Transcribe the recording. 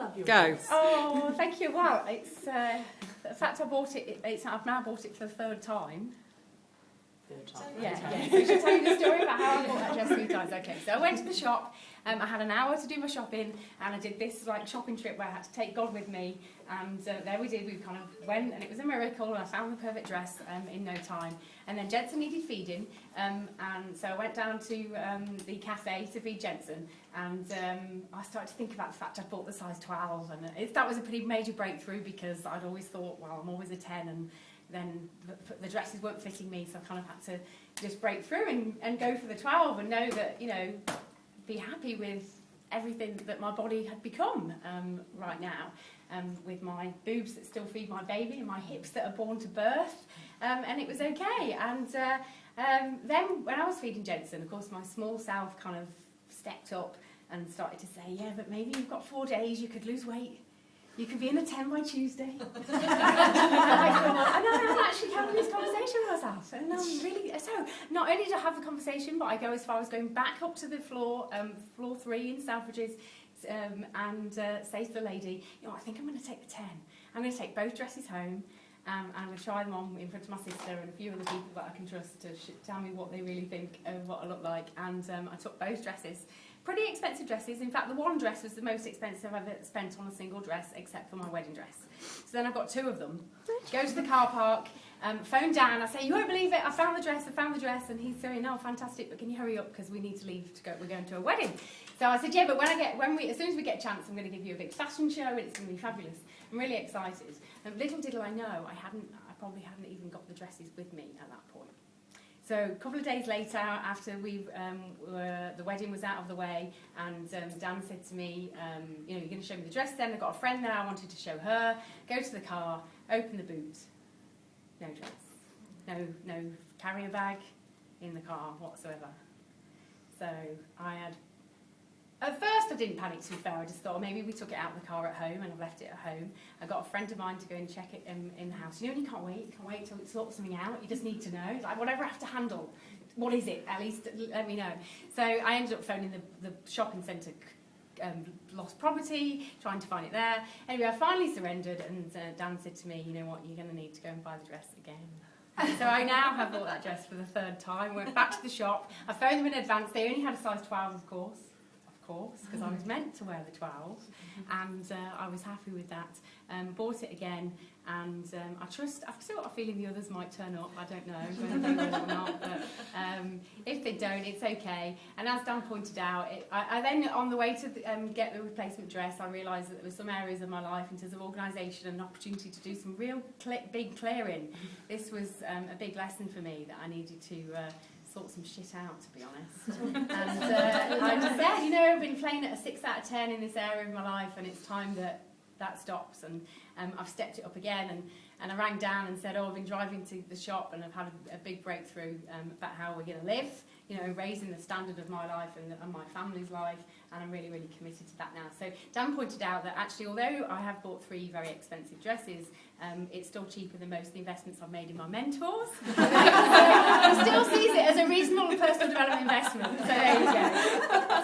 love your Go. dress. Oh, thank you. Wow, it's the fact I bought it. I've now bought it for the third time. Yeah. So I should tell you the story about how I bought that dress 3 times. Okay, so I went to the shop. I had an hour to do my shopping, and I did this like shopping trip where I had to take God with me. And there we did. We kind of went, and it was a miracle. And I found the perfect dress in no time. And then Jensen needed feeding, and so I went down to the cafe to feed Jensen. And I started to think about the fact I'd bought the size 12, and that was a pretty major breakthrough because I'd always thought, well, I'm always a 10, and then the dresses weren't fitting me, so I kind of had to just break through and go for the 12 and know that, you know, be happy with everything that my body had become right now, with my boobs that still feed my baby and my hips that are born to birth, and it was okay. And then when I was feeding Jensen, of course, my small self kind of stepped up and started to say, yeah, but maybe you've got 4 days, you could lose weight. You could be in a 10 by Tuesday. And I thought, and I'm actually having this conversation with myself. And I'm really, so not only do I have the conversation, but I go as far as going back up to the floor 3 in Selfridges, and say to the lady, you know, I think I'm going to take the 10. I'm going to take both dresses home. And I'm going to try them on in front of my sister and a few other people that I can trust to tell me what they really think of what I look like. And I took both dresses. Pretty expensive dresses. In fact, the one dress was the most expensive I've ever spent on a single dress, except for my wedding dress. So then I've got 2 of them. Go to the car park, phone Dan. I say, you won't believe it, I found the dress. And he's saying, oh, fantastic, but can you hurry up because we need to leave to go. We're going to a wedding. So I said, yeah, but as soon as we get a chance, I'm going to give you a big fashion show and it's going to be fabulous. I'm really excited. And little did I know, I probably hadn't even got the dresses with me at that point. So a couple of days later, after the wedding was out of the way, and Dan said to me, you know, you're going to show me the dress then? I've got a friend there, I wanted to show her. Go to the car, open the boot. No dress. No carrier bag in the car whatsoever. So at first I didn't panic, to be fair. I just thought maybe we took it out of the car at home and I've left it at home. I got a friend of mine to go and check it in the house. You know, and you can't wait till it sorts something out. You just need to know. Like, whatever I have to handle, what is it? At least let me know. So I ended up phoning the shopping centre, lost property, trying to find it there. Anyway, I finally surrendered, and Dan said to me, you know what, you're going to need to go and buy the dress again. So I now have bought that dress for the 3rd time. Went back to the shop. I phoned them in advance. They only had a size 12, of course, because I was meant to wear the 12, and I was happy with that. Bought it again, and I've still got a feeling the others might turn up. I don't know whether they will or not, but if they don't, it's okay. And as Dan pointed out, I then, on the way to get the replacement dress, I realised that there were some areas of my life in terms of organisation and opportunity to do some real big clearing. This was a big lesson for me that I needed to sort some shit out, to be honest. And I just said, you know, I've been playing at a 6 out of 10 in this area of my life, and it's time that stops. And I've stepped it up again, and I rang Dan and said, oh, I've been driving to the shop and I've had a big breakthrough about how we're going to live, you know, raising the standard of my life and my family's life, and I'm really, really committed to that now. So Dan pointed out that actually, although I have bought 3 very expensive dresses, it's still cheaper than most of the investments I've made in my mentors. He still sees it as a reasonable personal development investment. So there you go.